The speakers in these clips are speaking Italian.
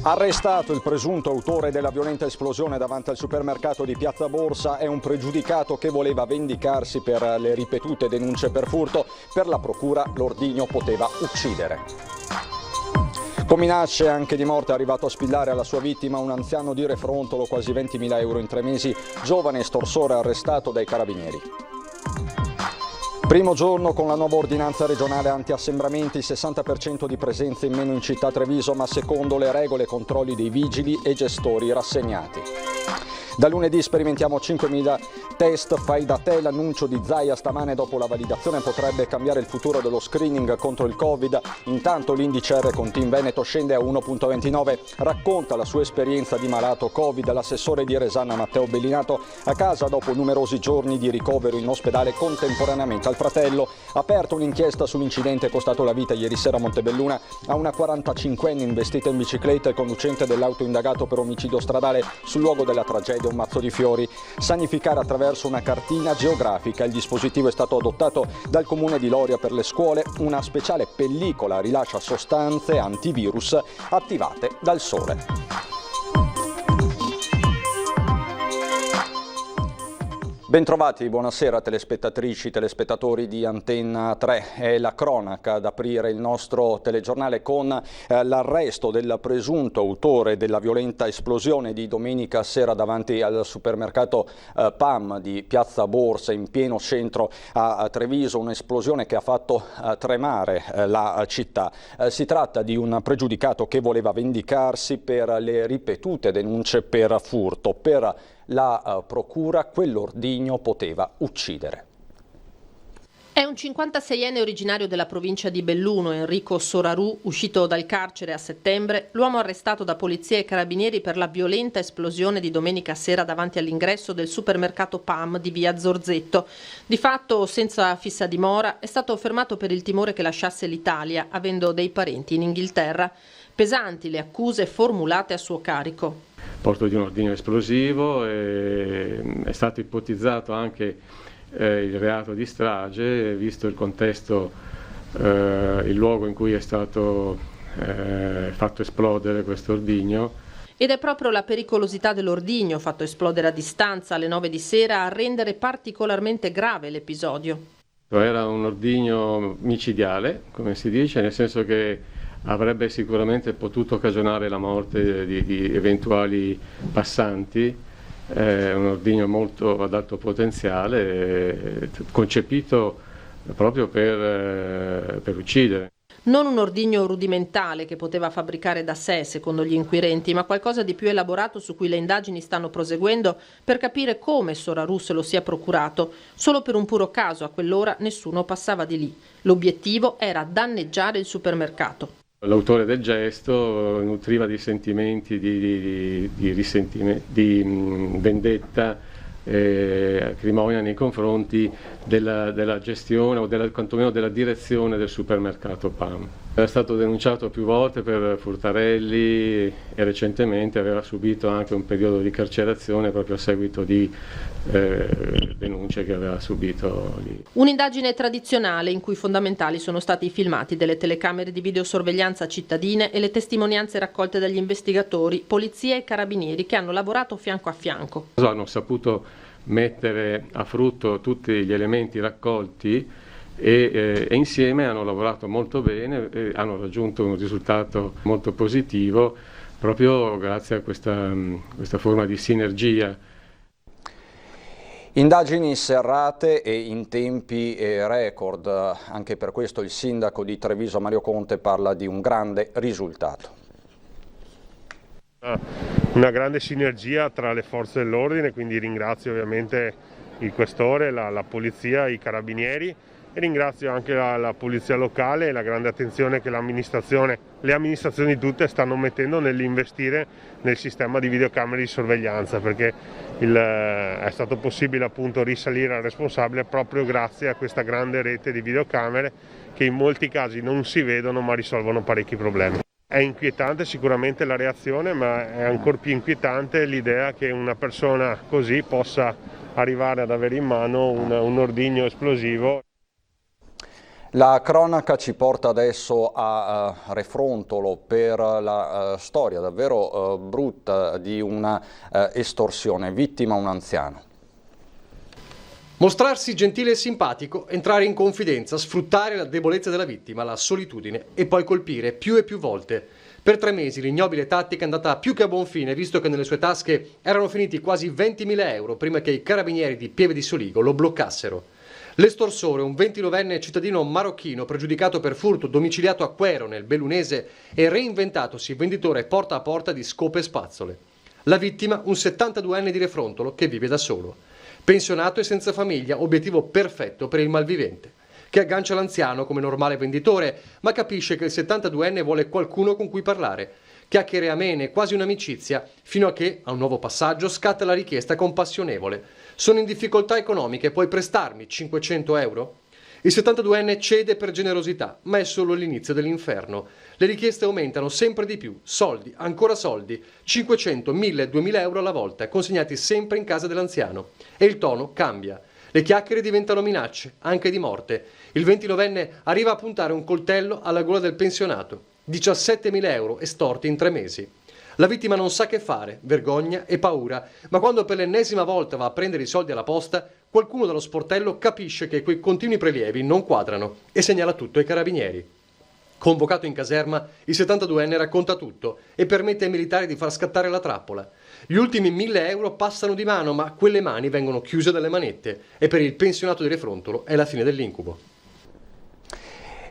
Arrestato il presunto autore della violenta esplosione davanti al supermercato di Piazza Borsa. È un pregiudicato che voleva vendicarsi per le ripetute denunce per furto. Per la procura l'ordigno poteva uccidere. Con minacce anche di morte è arrivato a spillare alla sua vittima un anziano di Refrontolo quasi 20.000 euro in 3 mesi, giovane estorsore arrestato dai carabinieri. Primo giorno con la nuova ordinanza regionale anti-assembramenti, 60% di presenza in meno in città Treviso, ma secondo le regole controlli dei vigili e gestori rassegnati. Da lunedì sperimentiamo 5.000 test fai da te. L'annuncio di Zaia stamane dopo la validazione potrebbe cambiare il futuro dello screening contro il Covid. Intanto l'indice R con Team Veneto scende a 1,29. Racconta la sua esperienza di malato Covid l'assessore di Resanna Matteo Bellinato, a casa dopo numerosi giorni di ricovero in ospedale contemporaneamente al fratello. Aperta un'inchiesta sull'incidente costato la vita ieri sera a Montebelluna a una 45enne investita in bicicletta, il conducente dell'auto indagato per omicidio stradale. Sul luogo della tragedia un mazzo di fiori. Sanificare attraverso una cartina geografica. Il dispositivo è stato adottato dal comune di Loria per le scuole. Una speciale pellicola rilascia sostanze antivirus attivate dal sole. Bentrovati, buonasera telespettatrici, telespettatori di Antenna 3. È la cronaca ad aprire il nostro telegiornale con l'arresto del presunto autore della violenta esplosione di domenica sera davanti al supermercato PAM di Piazza Borsa in pieno centro a Treviso, un'esplosione che ha fatto tremare la città. Si tratta di un pregiudicato che voleva vendicarsi per le ripetute denunce per furto. Per la procura quell'ordigno poteva uccidere. È un 56enne originario della provincia di Belluno, Enrico Soraru, uscito dal carcere a settembre, l'uomo arrestato da polizia e carabinieri per la violenta esplosione di domenica sera davanti all'ingresso del supermercato PAM di via Zorzetto. Di fatto, senza fissa dimora, è stato fermato per il timore che lasciasse l'Italia, avendo dei parenti in Inghilterra. Pesanti le accuse formulate a suo carico. Porto di un ordigno esplosivo, è stato ipotizzato anche il reato di strage, visto il contesto, il luogo in cui è stato fatto esplodere questo ordigno. Ed è proprio la pericolosità dell'ordigno, fatto esplodere a distanza alle 9 di sera, a rendere particolarmente grave l'episodio. Era un ordigno micidiale, come si dice, nel senso che avrebbe sicuramente potuto cagionare la morte di eventuali passanti. È un ordigno molto ad alto potenziale, concepito proprio per uccidere. Non un ordigno rudimentale che poteva fabbricare da sé, secondo gli inquirenti, ma qualcosa di più elaborato su cui le indagini stanno proseguendo per capire come Soraru se lo sia procurato. Solo per un puro caso, a quell'ora nessuno passava di lì. L'obiettivo era danneggiare il supermercato. L'autore del gesto nutriva dei sentimenti di vendetta, acrimonia nei confronti della gestione o quantomeno della direzione del supermercato PAM. Era stato denunciato più volte per furtarelli e recentemente aveva subito anche un periodo di carcerazione proprio a seguito di denunce che aveva subito lì. Un'indagine tradizionale in cui fondamentali sono stati i filmati delle telecamere di videosorveglianza cittadine e le testimonianze raccolte dagli investigatori, polizia e carabinieri che hanno lavorato fianco a fianco. Hanno saputo mettere a frutto tutti gli elementi raccolti e insieme hanno lavorato molto bene e hanno raggiunto un risultato molto positivo proprio grazie a questa forma di sinergia. Indagini serrate e in tempi record, anche per questo il sindaco di Treviso Mario Conte parla di un grande risultato. Una grande sinergia tra le forze dell'ordine, quindi ringrazio ovviamente il questore, la polizia, i carabinieri e ringrazio anche la polizia locale e la grande attenzione che le amministrazioni tutte stanno mettendo nell'investire nel sistema di videocamere di sorveglianza, perché è stato possibile appunto risalire al responsabile proprio grazie a questa grande rete di videocamere che in molti casi non si vedono ma risolvono parecchi problemi. È inquietante sicuramente la reazione, ma è ancora più inquietante l'idea che una persona così possa arrivare ad avere in mano un ordigno esplosivo. La cronaca ci porta adesso a Refrontolo per la storia davvero brutta di una estorsione, vittima un anziano. Mostrarsi gentile e simpatico, entrare in confidenza, sfruttare la debolezza della vittima, la solitudine e poi colpire più e più volte. Per 3 mesi l'ignobile tattica è andata più che a buon fine, visto che nelle sue tasche erano finiti quasi 20.000 euro prima che i carabinieri di Pieve di Soligo lo bloccassero. L'estorsore, un 29enne cittadino marocchino pregiudicato per furto domiciliato a Quero nel Bellunese e reinventatosi venditore porta a porta di scope e spazzole. La vittima, un 72enne di Refrontolo che vive da solo. Pensionato e senza famiglia, obiettivo perfetto per il malvivente, che aggancia l'anziano come normale venditore, ma capisce che il 72enne vuole qualcuno con cui parlare. Chiacchiere amene, quasi un'amicizia, fino a che, a un nuovo passaggio, scatta la richiesta compassionevole. Sono in difficoltà economiche, puoi prestarmi 500 euro? Il 72enne cede per generosità, ma è solo l'inizio dell'inferno. Le richieste aumentano sempre di più, soldi, ancora soldi, 500, 1000, 2000 euro alla volta, consegnati sempre in casa dell'anziano. E il tono cambia. Le chiacchiere diventano minacce, anche di morte. Il 29enne arriva a puntare un coltello alla gola del pensionato. 17.000 euro estorti in 3 mesi. La vittima non sa che fare, vergogna e paura, ma quando per l'ennesima volta va a prendere i soldi alla posta, qualcuno dallo sportello capisce che quei continui prelievi non quadrano e segnala tutto ai carabinieri. Convocato in caserma, il 72enne racconta tutto e permette ai militari di far scattare la trappola. Gli ultimi 1.000 euro passano di mano, ma quelle mani vengono chiuse dalle manette e per il pensionato di Refrontolo è la fine dell'incubo.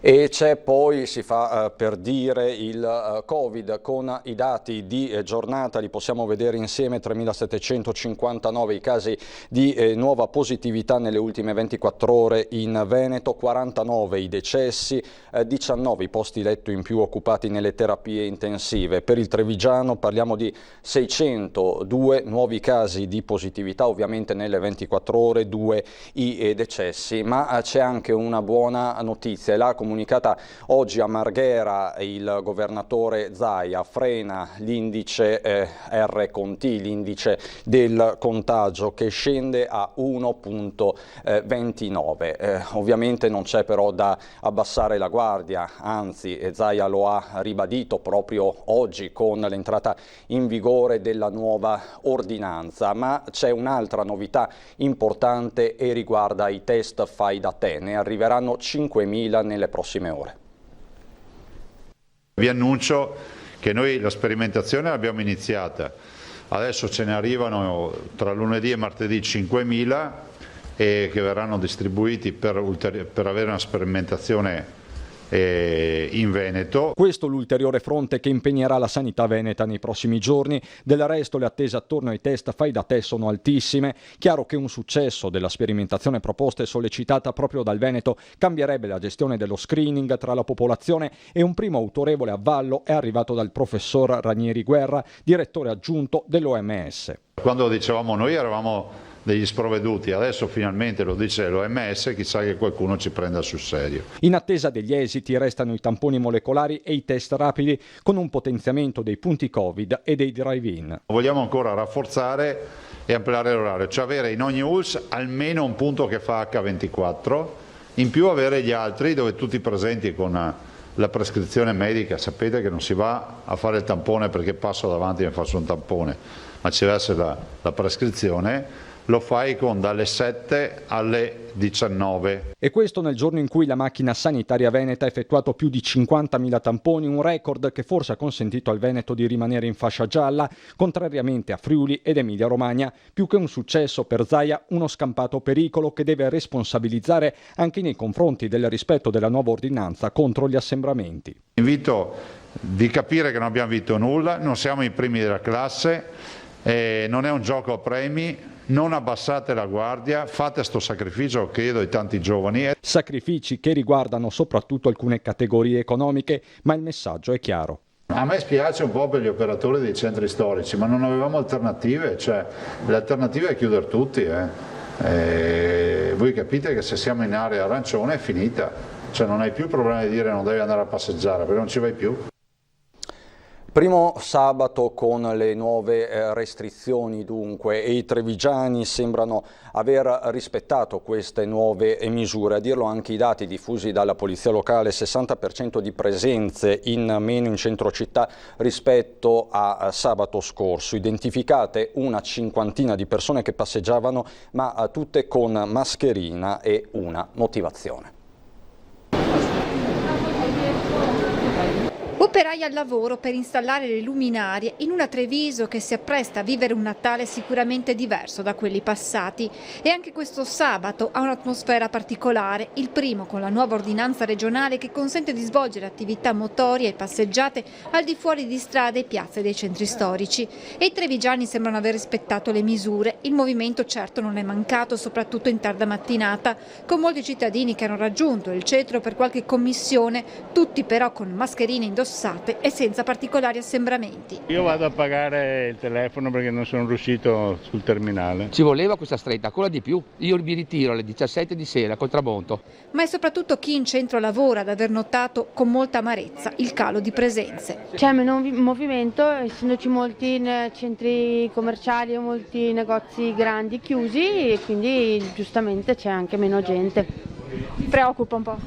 E c'è poi, si fa per dire, il Covid con i dati di giornata, li possiamo vedere insieme, 3.759 i casi di nuova positività nelle ultime 24 ore in Veneto, 49 i decessi, 19 i posti letto in più occupati nelle terapie intensive. Per il Trevigiano parliamo di 602 nuovi casi di positività, ovviamente nelle 24 ore, 2 i decessi, ma c'è anche una buona notizia, la comunicata oggi a Marghera il governatore Zaia, frena l'indice R-Conti, l'indice del contagio che scende a 1,29. Ovviamente non c'è però da abbassare la guardia, anzi Zaia lo ha ribadito proprio oggi con l'entrata in vigore della nuova ordinanza, ma c'è un'altra novità importante e riguarda i test fai da te, ne arriveranno 5.000 nelle prossime ore. Vi annuncio che noi la sperimentazione l'abbiamo iniziata, adesso ce ne arrivano tra lunedì e martedì 5.000 e che verranno distribuiti per avere una sperimentazione in Veneto. Questo l'ulteriore fronte che impegnerà la sanità veneta nei prossimi giorni. Del resto le attese attorno ai test fai da te sono altissime. Chiaro che un successo della sperimentazione proposta e sollecitata proprio dal Veneto cambierebbe la gestione dello screening tra la popolazione, e un primo autorevole avvallo è arrivato dal professor Ranieri Guerra, direttore aggiunto dell'OMS. Quando lo dicevamo noi eravamo degli sprovveduti, adesso finalmente lo dice l'OMS, chissà che qualcuno ci prenda sul serio. In attesa degli esiti restano i tamponi molecolari e i test rapidi, con un potenziamento dei punti Covid e dei drive-in. Vogliamo ancora rafforzare e ampliare l'orario, cioè avere in ogni ULSS almeno un punto che fa H24, in più avere gli altri dove tutti presenti con la prescrizione medica. Sapete che non si va a fare il tampone perché passo davanti e mi faccio un tampone, ma ci deve essere la prescrizione. Lo fai con dalle 7 alle 19. E questo nel giorno in cui la macchina sanitaria veneta ha effettuato più di 50.000 tamponi, un record che forse ha consentito al Veneto di rimanere in fascia gialla, contrariamente a Friuli ed Emilia Romagna. Più che un successo per Zaia, uno scampato pericolo che deve responsabilizzare anche nei confronti del rispetto della nuova ordinanza contro gli assembramenti. Invito di capire che non abbiamo vinto nulla, non siamo i primi della classe, non è un gioco a premi. Non abbassate la guardia, fate sto sacrificio, chiedo ai tanti giovani. Sacrifici che riguardano soprattutto alcune categorie economiche, ma il messaggio è chiaro. A me spiace un po' per gli operatori dei centri storici, ma non avevamo alternative, cioè l'alternativa è chiudere tutti. Voi capite che se siamo in area arancione è finita, cioè non hai più problemi di dire non devi andare a passeggiare perché non ci vai più. Primo sabato con le nuove restrizioni dunque e i trevigiani sembrano aver rispettato queste nuove misure. A dirlo anche i dati diffusi dalla polizia locale, 60% di presenze in meno in centro città rispetto a sabato scorso. Identificate una cinquantina di persone che passeggiavano ma tutte con mascherina e una motivazione. Operai al lavoro per installare le luminarie in una Treviso che si appresta a vivere un Natale sicuramente diverso da quelli passati. E anche questo sabato ha un'atmosfera particolare, il primo con la nuova ordinanza regionale che consente di svolgere attività motorie e passeggiate al di fuori di strade e piazze dei centri storici. E i trevigiani sembrano aver rispettato le misure. Il movimento certo non è mancato, soprattutto in tarda mattinata, con molti cittadini che hanno raggiunto il centro per qualche commissione, tutti però con mascherine indossate e senza particolari assembramenti. Io vado a pagare il telefono perché non sono riuscito sul terminale. Ci voleva questa stretta, ancora di più. Io mi ritiro alle 17 di sera col tramonto. Ma è soprattutto chi in centro lavora ad aver notato con molta amarezza il calo di presenze. C'è meno movimento, essendoci molti centri commerciali e molti negozi grandi chiusi e quindi giustamente c'è anche meno gente. Vi preoccupa un po'?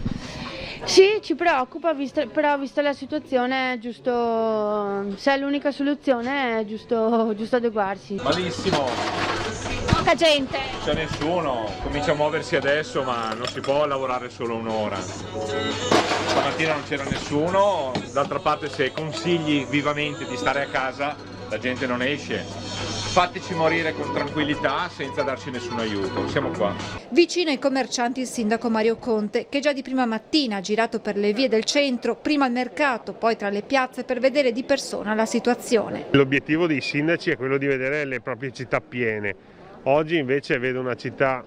Sì, ci preoccupa, però vista la situazione è giusto, se è l'unica soluzione è giusto adeguarsi. Malissimo. Poca gente. Non c'è nessuno, comincia a muoversi adesso ma non si può lavorare solo un'ora. Stamattina non c'era nessuno, d'altra parte se consigli vivamente di stare a casa la gente non esce. Fateci morire con tranquillità senza darci nessun aiuto, siamo qua. Vicino ai commercianti il sindaco Mario Conte, che già di prima mattina ha girato per le vie del centro, prima al mercato, poi tra le piazze per vedere di persona la situazione. L'obiettivo dei sindaci è quello di vedere le proprie città piene. Oggi invece vedo una città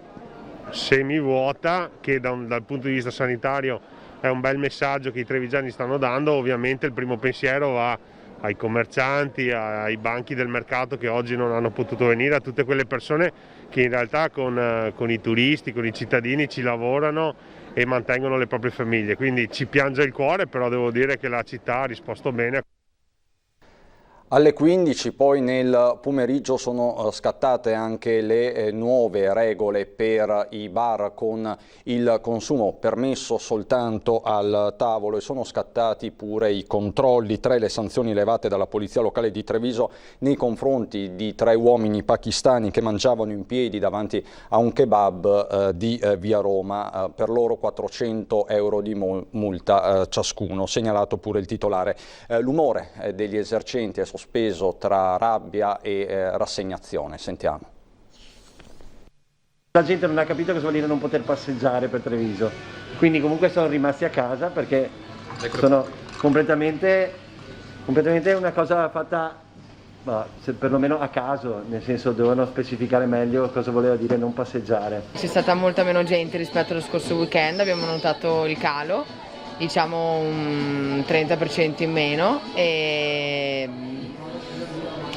semivuota che dal punto di vista sanitario è un bel messaggio che i trevigiani stanno dando. Ovviamente il primo pensiero va ai commercianti, ai banchi del mercato che oggi non hanno potuto venire, a tutte quelle persone che in realtà con i turisti, con i cittadini ci lavorano e mantengono le proprie famiglie. Quindi ci piange il cuore, però devo dire che la città ha risposto bene. Alle 15 poi nel pomeriggio sono scattate anche le nuove regole per i bar con il consumo permesso soltanto al tavolo e sono scattati pure i controlli, 3 le sanzioni levate dalla polizia locale di Treviso nei confronti di 3 uomini pakistani che mangiavano in piedi davanti a un kebab di via Roma, per loro 400 euro di multa ciascuno, segnalato pure il titolare. L'umore degli esercenti è sospeso tra rabbia e rassegnazione. Sentiamo. La gente non ha capito cosa vuol dire non poter passeggiare per Treviso, quindi comunque sono rimasti a casa perché sono completamente una cosa fatta perlomeno a caso, nel senso dovevano specificare meglio cosa voleva dire non passeggiare. C'è stata molta meno gente rispetto allo scorso weekend, abbiamo notato il calo, diciamo un 30% in meno e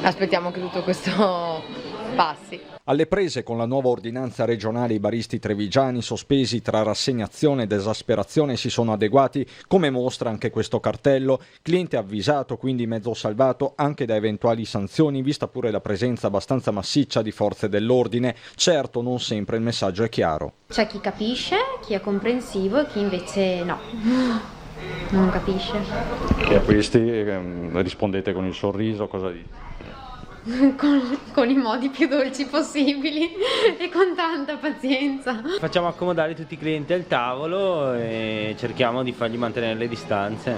aspettiamo che tutto questo passi. Alle prese con la nuova ordinanza regionale i baristi trevigiani, sospesi tra rassegnazione ed esasperazione, si sono adeguati, come mostra anche questo cartello. Cliente avvisato, quindi mezzo salvato anche da eventuali sanzioni, vista pure la presenza abbastanza massiccia di forze dell'ordine. Certo, non sempre il messaggio è chiaro. C'è chi capisce, chi è comprensivo e chi invece no. Non capisce. E a questi rispondete con il sorriso, cosa dite? Con i modi più dolci possibili e con tanta pazienza. Facciamo accomodare tutti i clienti al tavolo e cerchiamo di fargli mantenere le distanze.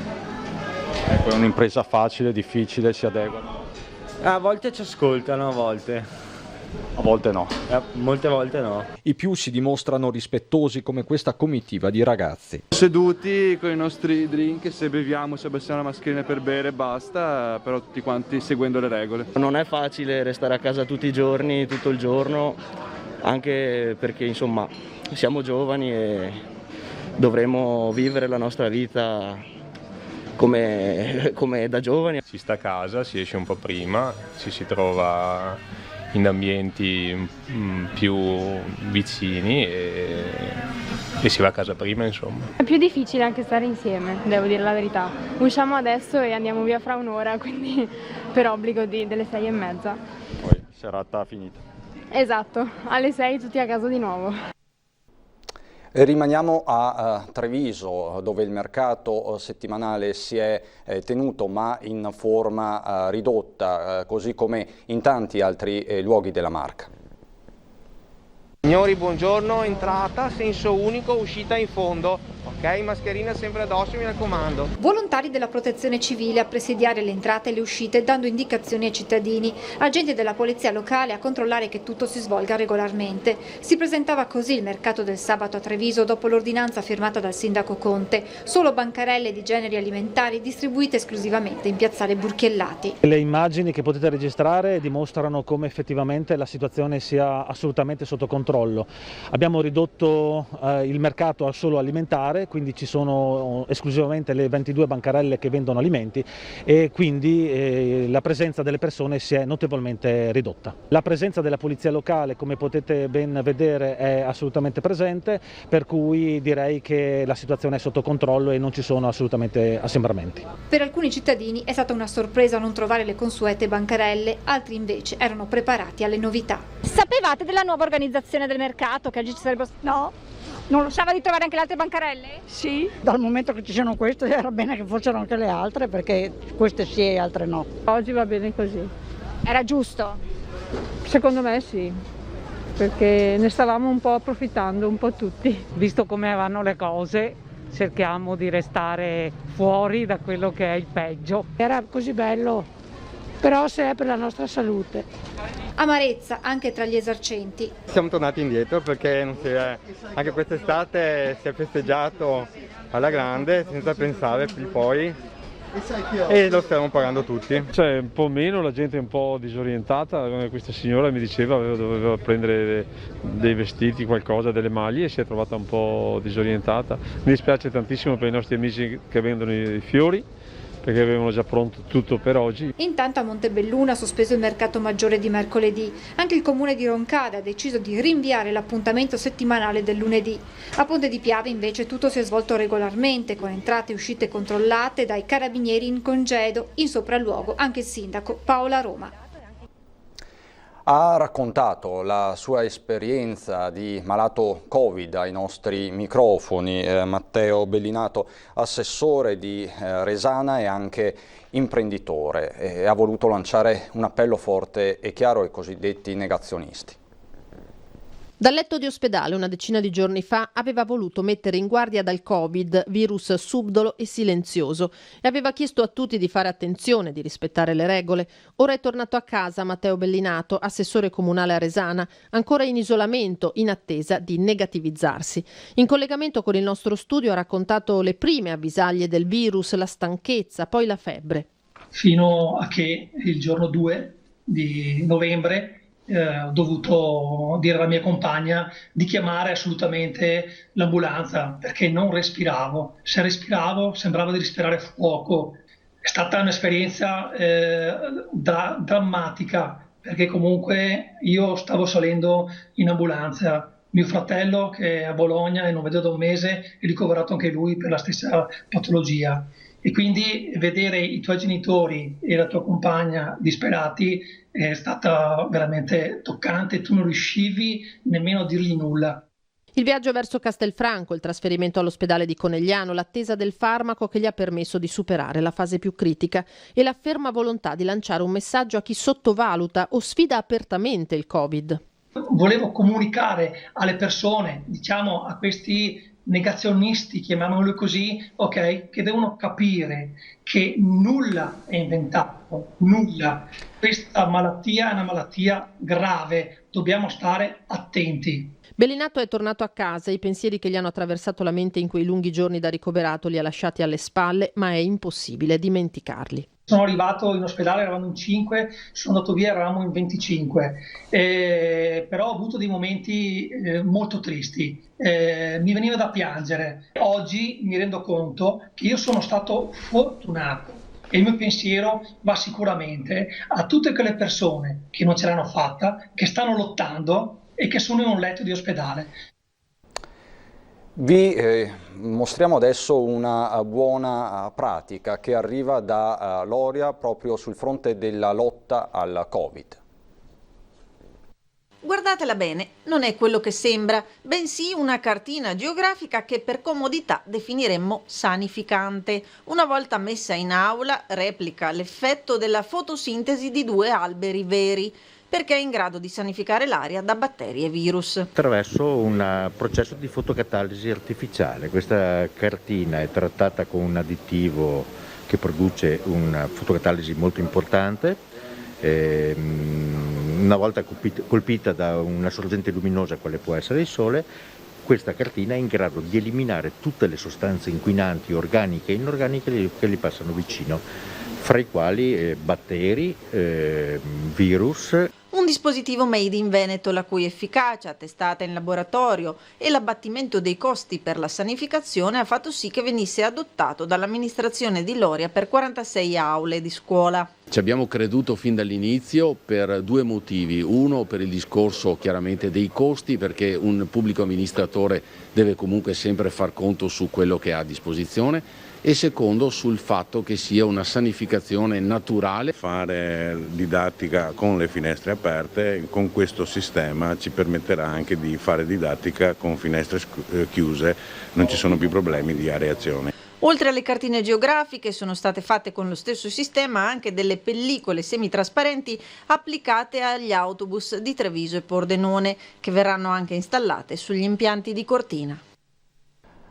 È un'impresa facile, difficile, si adeguano? A volte ci ascoltano, a volte no. Molte volte no. I più si dimostrano rispettosi come questa comitiva di ragazzi. Seduti con i nostri drink, se beviamo, se abbassiamo la mascherina per bere basta, però tutti quanti seguendo le regole. Non è facile restare a casa tutti i giorni, tutto il giorno, anche perché insomma siamo giovani e dovremo vivere la nostra vita come da giovani. Si sta a casa, si esce un po' prima, ci si trova in ambienti più vicini e si va a casa prima, insomma. È più difficile anche stare insieme, devo dire la verità. Usciamo adesso e andiamo via fra un'ora, quindi per obbligo delle 6:30. Poi serata finita. Esatto, alle 6 tutti a casa di nuovo. Rimaniamo a Treviso, dove il mercato settimanale si è tenuto ma in forma ridotta, così come in tanti altri luoghi della Marca. Signori, buongiorno, entrata, senso unico, uscita in fondo. Ok, mascherina sempre addosso, mi raccomando. Volontari della protezione civile a presidiare le entrate e le uscite dando indicazioni ai cittadini, agenti della polizia locale a controllare che tutto si svolga regolarmente. Si presentava così il mercato del sabato a Treviso dopo l'ordinanza firmata dal sindaco Conte, solo bancarelle di generi alimentari distribuite esclusivamente in piazzale Burchiellati. Le immagini che potete registrare dimostrano come effettivamente la situazione sia assolutamente sotto controllo. Abbiamo ridotto il mercato a solo alimentare, quindi ci sono esclusivamente le 22 bancarelle che vendono alimenti e quindi la presenza delle persone si è notevolmente ridotta. La presenza della polizia locale, come potete ben vedere, è assolutamente presente, per cui direi che la situazione è sotto controllo e non ci sono assolutamente assembramenti. Per alcuni cittadini è stata una sorpresa non trovare le consuete bancarelle, altri invece erano preparati alle novità. Sapevate della nuova organizzazione del mercato che oggi ci sarebbe? No. Non lo sapeva di trovare anche le altre bancarelle? Sì, dal momento che ci sono queste era bene che fossero anche le altre, perché queste sì e altre no. Oggi va bene così. Era giusto? Secondo me sì, perché ne stavamo un po' approfittando, un po' tutti. Visto come vanno le cose, cerchiamo di restare fuori da quello che è il peggio. Era così bello, però se è per la nostra salute. Amarezza anche tra gli esercenti. Siamo tornati indietro perché anche quest'estate si è festeggiato alla grande senza pensare più poi e lo stiamo pagando tutti. C'è un po' meno, la gente è un po' disorientata, questa signora mi diceva che doveva prendere dei vestiti, qualcosa, delle maglie e si è trovata un po' disorientata. Mi dispiace tantissimo per i nostri amici che vendono i fiori, perché avevano già pronto tutto per oggi. Intanto a Montebelluna ha sospeso il mercato maggiore di mercoledì. Anche il comune di Roncada ha deciso di rinviare l'appuntamento settimanale del lunedì. A Ponte di Piave invece tutto si è svolto regolarmente, con entrate e uscite controllate dai carabinieri in congedo. In sopralluogo anche il sindaco Paola Roma. Ha raccontato la sua esperienza di malato Covid ai nostri microfoni. Matteo Bellinato, assessore di Resana e anche imprenditore, e ha voluto lanciare un appello forte e chiaro ai cosiddetti negazionisti. Dal letto di ospedale una decina di giorni fa aveva voluto mettere in guardia dal Covid, virus subdolo e silenzioso, e aveva chiesto a tutti di fare attenzione, di rispettare le regole. Ora è tornato a casa Matteo Bellinato, assessore comunale a Resana, ancora in isolamento, in attesa di negativizzarsi. In collegamento con il nostro studio ha raccontato le prime avvisaglie del virus, la stanchezza, poi la febbre. Fino a che il giorno 2 di novembre ho dovuto dire alla mia compagna di chiamare assolutamente l'ambulanza perché non respiravo. Se respiravo sembrava di respirare fuoco. È stata un'esperienza drammatica, perché comunque io stavo salendo in ambulanza. Mio fratello, che è a Bologna e non vedo da un mese, è ricoverato anche lui per la stessa patologia. E quindi vedere i tuoi genitori e la tua compagna disperati è stata veramente toccante, tu non riuscivi nemmeno a dirgli nulla. Il viaggio verso Castelfranco, il trasferimento all'ospedale di Conegliano, l'attesa del farmaco che gli ha permesso di superare la fase più critica e la ferma volontà di lanciare un messaggio a chi sottovaluta o sfida apertamente il Covid. Volevo comunicare alle persone, diciamo a questi negazionisti, chiamiamoli così, ok, che devono capire che nulla è inventato, nulla. Questa malattia è una malattia grave, dobbiamo stare attenti. Bellinato è tornato a casa, i pensieri che gli hanno attraversato la mente in quei lunghi giorni da ricoverato li ha lasciati alle spalle, ma è impossibile dimenticarli. Sono arrivato in ospedale, eravamo in 5, sono andato via, eravamo in 25, però ho avuto dei momenti molto tristi, mi veniva da piangere. Oggi mi rendo conto che io sono stato fortunato, E il mio pensiero va sicuramente a tutte quelle persone che non ce l'hanno fatta, che stanno lottando e che sono in un letto di ospedale. Vi mostriamo adesso una buona pratica che arriva da Loria proprio sul fronte della lotta al Covid. Guardatela bene, non è quello che sembra, bensì una cartina geografica che per comodità definiremmo sanificante. Una volta messa in aula replica l'effetto della fotosintesi di 2 alberi veri, perché è in grado di sanificare l'aria da batteri e virus. Attraverso un processo di fotocatalisi artificiale. Questa cartina è trattata con un additivo che produce una fotocatalisi molto importante. Una volta colpita da una sorgente luminosa, quale può essere il sole, questa cartina è in grado di eliminare tutte le sostanze inquinanti organiche e inorganiche che gli passano vicino, fra i quali batteri, virus. Un dispositivo made in Veneto, la cui efficacia, testata in laboratorio, e l'abbattimento dei costi per la sanificazione ha fatto sì che venisse adottato dall'amministrazione di Loria per 46 aule di scuola. Ci abbiamo creduto fin dall'inizio per 2 motivi. Uno, per il discorso chiaramente dei costi, perché un pubblico amministratore deve comunque sempre far conto su quello che ha a disposizione, e secondo sul fatto che sia una sanificazione naturale. Fare didattica con le finestre aperte con questo sistema ci permetterà anche di fare didattica con finestre chiuse, non ci sono più problemi di areazione. Oltre alle cartine geografiche sono state fatte con lo stesso sistema anche delle pellicole semitrasparenti applicate agli autobus di Treviso e Pordenone, che verranno anche installate sugli impianti di Cortina.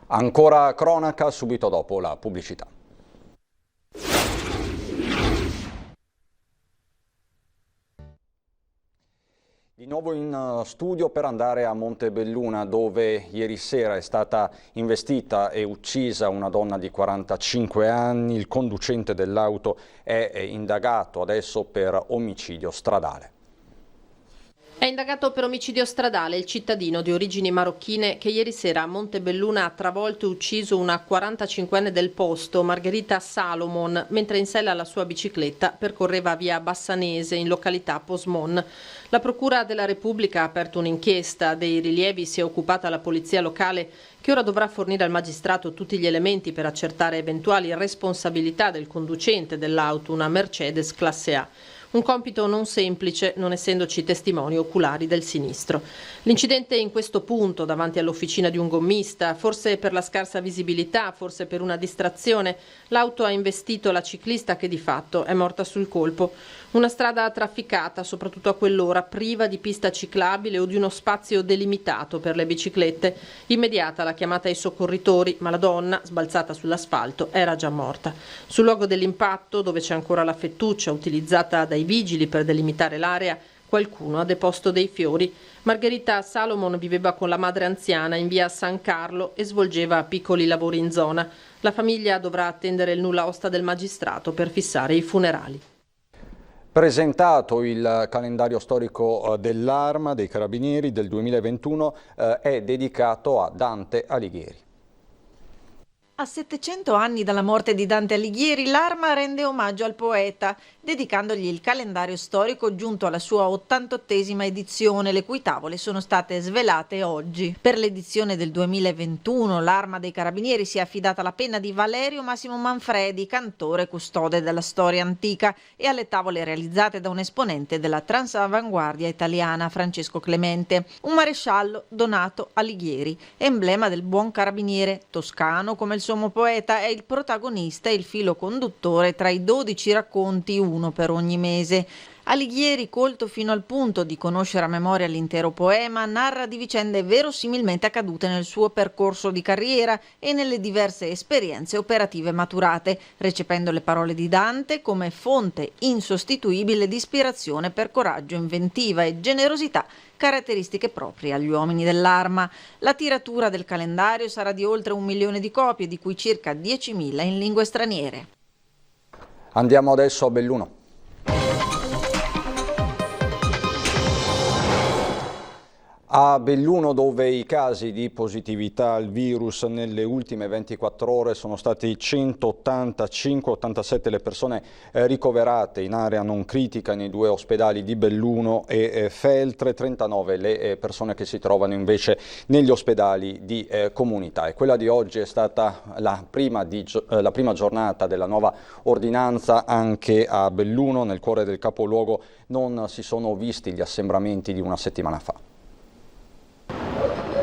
Ancora cronaca subito dopo la pubblicità. Di nuovo in studio per andare a Montebelluna, dove ieri sera è stata investita e uccisa una donna di 45 anni. Il conducente dell'auto è indagato adesso per omicidio stradale. È indagato per omicidio stradale il cittadino di origini marocchine che ieri sera a Montebelluna ha travolto e ucciso una 45enne del posto, Margherita Salomon, mentre in sella alla sua bicicletta percorreva via Bassanese in località Posmon. La Procura della Repubblica ha aperto un'inchiesta. Dei rilievi si è occupata la polizia locale, che ora dovrà fornire al magistrato tutti gli elementi per accertare eventuali responsabilità del conducente dell'auto, una Mercedes classe A. Un compito non semplice, non essendoci testimoni oculari del sinistro. L'incidente è in questo punto, davanti all'officina di un gommista, forse per la scarsa visibilità, forse per una distrazione. L'auto ha investito la ciclista che di fatto è morta sul colpo. Una strada trafficata, soprattutto a quell'ora, priva di pista ciclabile o di uno spazio delimitato per le biciclette. Immediata la chiamata ai soccorritori, ma la donna, sbalzata sull'asfalto, era già morta. Sul luogo dell'impatto, dove c'è ancora la fettuccia utilizzata dai vigili per delimitare l'area, qualcuno ha deposto dei fiori. Margherita Salomon viveva con la madre anziana in via San Carlo e svolgeva piccoli lavori in zona. La famiglia dovrà attendere il nulla osta del magistrato per fissare i funerali. Presentato il calendario storico dell'Arma dei Carabinieri del 2021, è dedicato a Dante Alighieri. A 700 anni dalla morte di Dante Alighieri, l'Arma rende omaggio al poeta, dedicandogli il calendario storico giunto alla sua 88esima edizione, le cui tavole sono state svelate oggi. Per l'edizione del 2021 l'Arma dei Carabinieri si è affidata alla penna di Valerio Massimo Manfredi, cantore e custode della storia antica, e alle tavole realizzate da un esponente della transavanguardia italiana, Francesco Clemente. Un maresciallo, Donato Alighieri, emblema del buon carabiniere toscano come il sommo poeta, è il protagonista e il filo conduttore tra i 12 racconti, uno per ogni mese. Alighieri, colto fino al punto di conoscere a memoria l'intero poema, narra di vicende verosimilmente accadute nel suo percorso di carriera e nelle diverse esperienze operative maturate, recependo le parole di Dante come fonte insostituibile di ispirazione per coraggio, inventiva e generosità, caratteristiche proprie agli uomini dell'Arma. La tiratura del calendario sarà di oltre 1 milione di copie, di cui circa 10.000 in lingue straniere. Andiamo adesso a Belluno. A Belluno, dove i casi di positività al virus nelle ultime 24 ore sono stati 185-87 le persone ricoverate in area non critica nei due ospedali di Belluno e Feltre, 39 le persone che si trovano invece negli ospedali di comunità. E quella di oggi è stata la prima giornata della nuova ordinanza anche a Belluno. Nel cuore del capoluogo non si sono visti gli assembramenti di una settimana fa.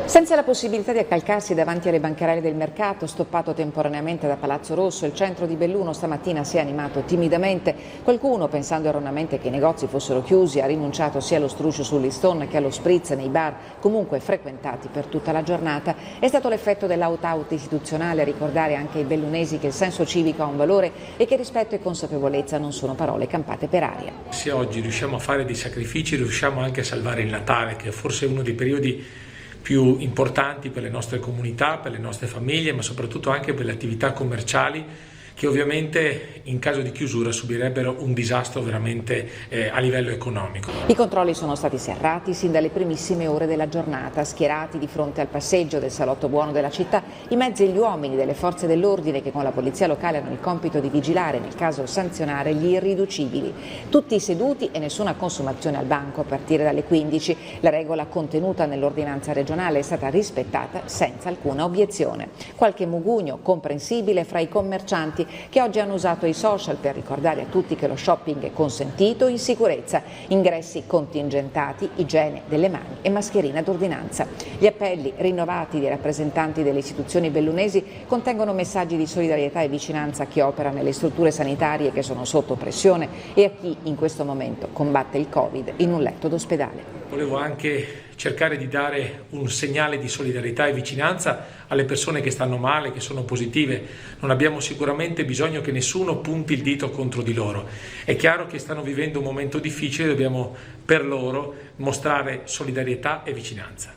Senza la possibilità di accalcarsi davanti alle bancarelle del mercato, stoppato temporaneamente da Palazzo Rosso, il centro di Belluno stamattina si è animato timidamente. Qualcuno, pensando erroneamente che i negozi fossero chiusi, ha rinunciato sia allo struscio sull'Iston che allo spritz nei bar, comunque frequentati per tutta la giornata. È stato l'effetto dell'out-out istituzionale a ricordare anche ai bellunesi che il senso civico ha un valore e che rispetto e consapevolezza non sono parole campate per aria. Se oggi riusciamo a fare dei sacrifici, riusciamo anche a salvare il Natale, che è forse uno dei periodi più importanti per le nostre comunità, per le nostre famiglie, ma soprattutto anche per le attività commerciali che ovviamente in caso di chiusura subirebbero un disastro veramente a livello economico. I controlli sono stati serrati sin dalle primissime ore della giornata, schierati di fronte al passeggio del salotto buono della città i mezzi e gli uomini delle forze dell'ordine che con la polizia locale hanno il compito di vigilare, nel caso sanzionare gli irriducibili. Tutti seduti e nessuna consumazione al banco a partire dalle 15. La regola contenuta nell'ordinanza regionale è stata rispettata senza alcuna obiezione. Qualche mugugno comprensibile fra i commercianti che oggi hanno usato i social per ricordare a tutti che lo shopping è consentito in sicurezza, ingressi contingentati, igiene delle mani e mascherina d'ordinanza. Gli appelli rinnovati dei rappresentanti delle istituzioni bellunesi contengono messaggi di solidarietà e vicinanza a chi opera nelle strutture sanitarie che sono sotto pressione e a chi in questo momento combatte il Covid in un letto d'ospedale. Volevo anche cercare di dare un segnale di solidarietà e vicinanza alle persone che stanno male, che sono positive. Non abbiamo sicuramente bisogno che nessuno punti il dito contro di loro. È chiaro che stanno vivendo un momento difficile, dobbiamo per loro mostrare solidarietà e vicinanza.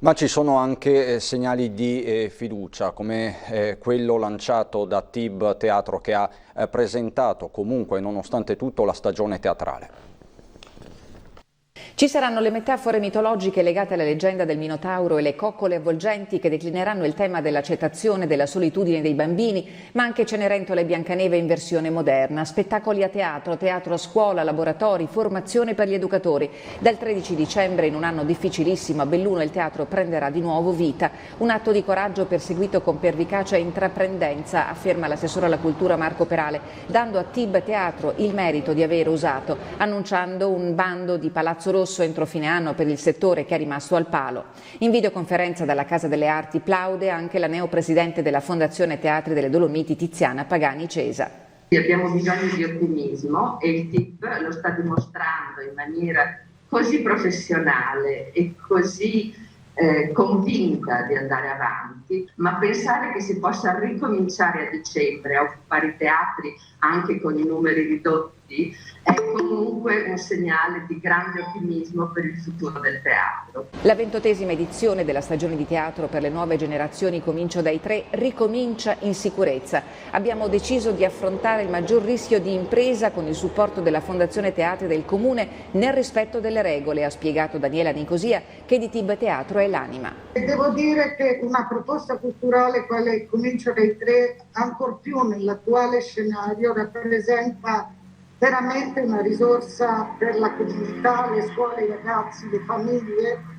Ma ci sono anche segnali di fiducia, come quello lanciato da TIB Teatro, che ha presentato comunque, nonostante tutto, la stagione teatrale. Ci saranno le metafore mitologiche legate alla leggenda del Minotauro e le coccole avvolgenti che declineranno il tema dell'accettazione della solitudine dei bambini, ma anche Cenerentola e Biancaneve in versione moderna, spettacoli a teatro, teatro a scuola, laboratori, formazione per gli educatori. Dal 13 dicembre, in un anno difficilissimo, a Belluno il teatro prenderà di nuovo vita. Un atto di coraggio perseguito con pervicacia e intraprendenza, afferma l'assessore alla cultura Marco Perale, dando a TIB Teatro il merito di aver osato, annunciando un bando di Palazzo Rosso entro fine anno per il settore che è rimasto al palo. In videoconferenza dalla Casa delle Arti plaude anche la neopresidente della Fondazione Teatri delle Dolomiti, Tiziana Pagani Cesa. Abbiamo bisogno di ottimismo e il TIB lo sta dimostrando in maniera così professionale e così convinta di andare avanti, ma pensare che si possa ricominciare a dicembre a occupare i teatri anche con i numeri ridotti è comunque un segnale di grande ottimismo per il futuro del teatro. La 28ª edizione della stagione di teatro per le nuove generazioni Comincio dai 3 ricomincia in sicurezza. Abbiamo deciso di affrontare il maggior rischio di impresa con il supporto della Fondazione Teatri del Comune nel rispetto delle regole, ha spiegato Daniela Nicosia, che di TIB Teatro è l'anima. Devo dire che una proposta culturale quale Comincio dai 3, ancor più nell'attuale scenario, rappresenta veramente una risorsa per la comunità, le scuole, i ragazzi, le famiglie,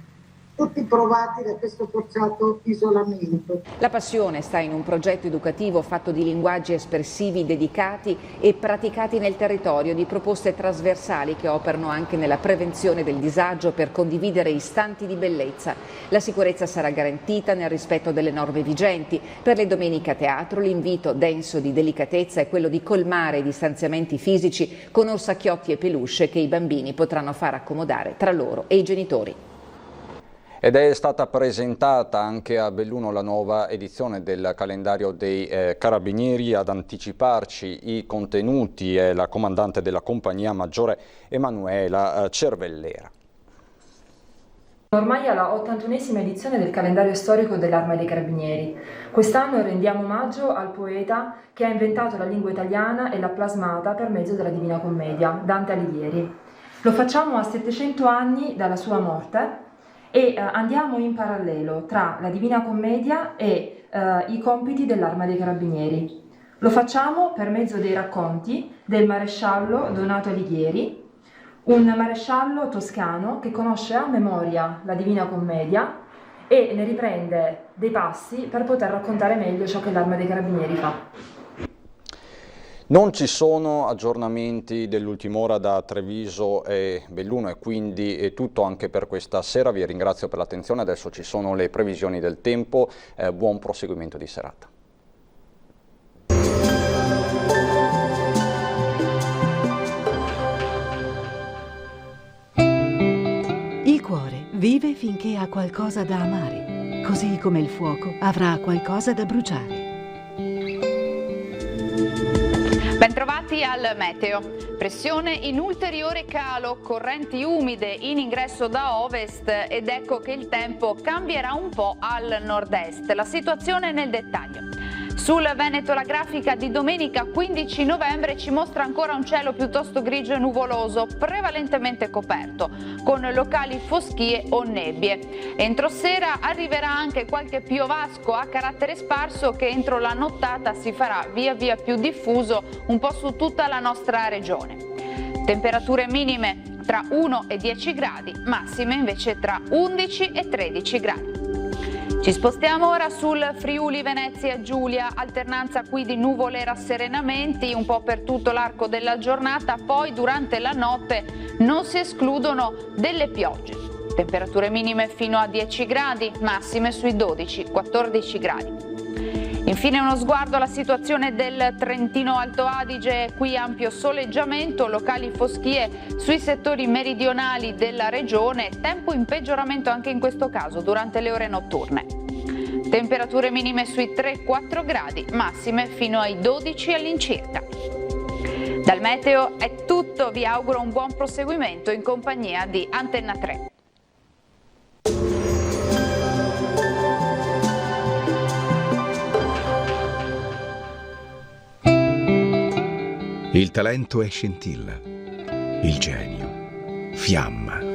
tutti provati da questo forzato isolamento. La passione sta in un progetto educativo fatto di linguaggi espressivi dedicati e praticati nel territorio, di proposte trasversali che operano anche nella prevenzione del disagio per condividere istanti di bellezza. La sicurezza sarà garantita nel rispetto delle norme vigenti. Per le domeniche a teatro l'invito denso di delicatezza è quello di colmare i distanziamenti fisici con orsacchiotti e peluche che i bambini potranno far accomodare tra loro e i genitori. Ed è stata presentata anche a Belluno la nuova edizione del calendario dei Carabinieri. Ad anticiparci i contenuti è la comandante della compagnia maggiore Emanuela Cervellera. Ormai è la 81esima edizione del calendario storico dell'Arma dei Carabinieri. Quest'anno rendiamo omaggio al poeta che ha inventato la lingua italiana e l'ha plasmata per mezzo della Divina Commedia, Dante Alighieri. Lo facciamo a 700 anni dalla sua morte, e andiamo in parallelo tra la Divina Commedia e i compiti dell'Arma dei Carabinieri. Lo facciamo per mezzo dei racconti del maresciallo Donato Alighieri, un maresciallo toscano che conosce a memoria la Divina Commedia e ne riprende dei passi per poter raccontare meglio ciò che l'Arma dei Carabinieri fa. Non ci sono aggiornamenti dell'ultima ora da Treviso e Belluno e quindi è tutto anche per questa sera. Vi ringrazio per l'attenzione, adesso ci sono le previsioni del tempo, buon proseguimento di serata. Il cuore vive finché ha qualcosa da amare, così come il fuoco avrà qualcosa da bruciare. Bentrovati al meteo. Pressione in ulteriore calo, correnti umide in ingresso da ovest ed ecco che il tempo cambierà un po' al nord-est. La situazione nel dettaglio. Sul Veneto la grafica di domenica 15 novembre ci mostra ancora un cielo piuttosto grigio e nuvoloso, prevalentemente coperto, con locali foschie o nebbie. Entro sera arriverà anche qualche piovasco a carattere sparso che entro la nottata si farà via via più diffuso un po' su tutta la nostra regione. Temperature minime tra 1 e 10 gradi, massime invece tra 11 e 13 gradi. Ci spostiamo ora sul Friuli Venezia Giulia, alternanza qui di nuvole e rasserenamenti un po' per tutto l'arco della giornata, poi durante la notte non si escludono delle piogge. Temperature minime fino a 10 gradi, massime sui 12-14 gradi. Infine uno sguardo alla situazione del Trentino Alto Adige, qui ampio soleggiamento, locali foschie sui settori meridionali della regione, tempo in peggioramento anche in questo caso durante le ore notturne. Temperature minime sui 3-4 gradi, massime fino ai 12 all'incirca. Dal meteo è tutto, vi auguro un buon proseguimento in compagnia di Antenna 3. Il talento è scintilla, il genio, fiamma.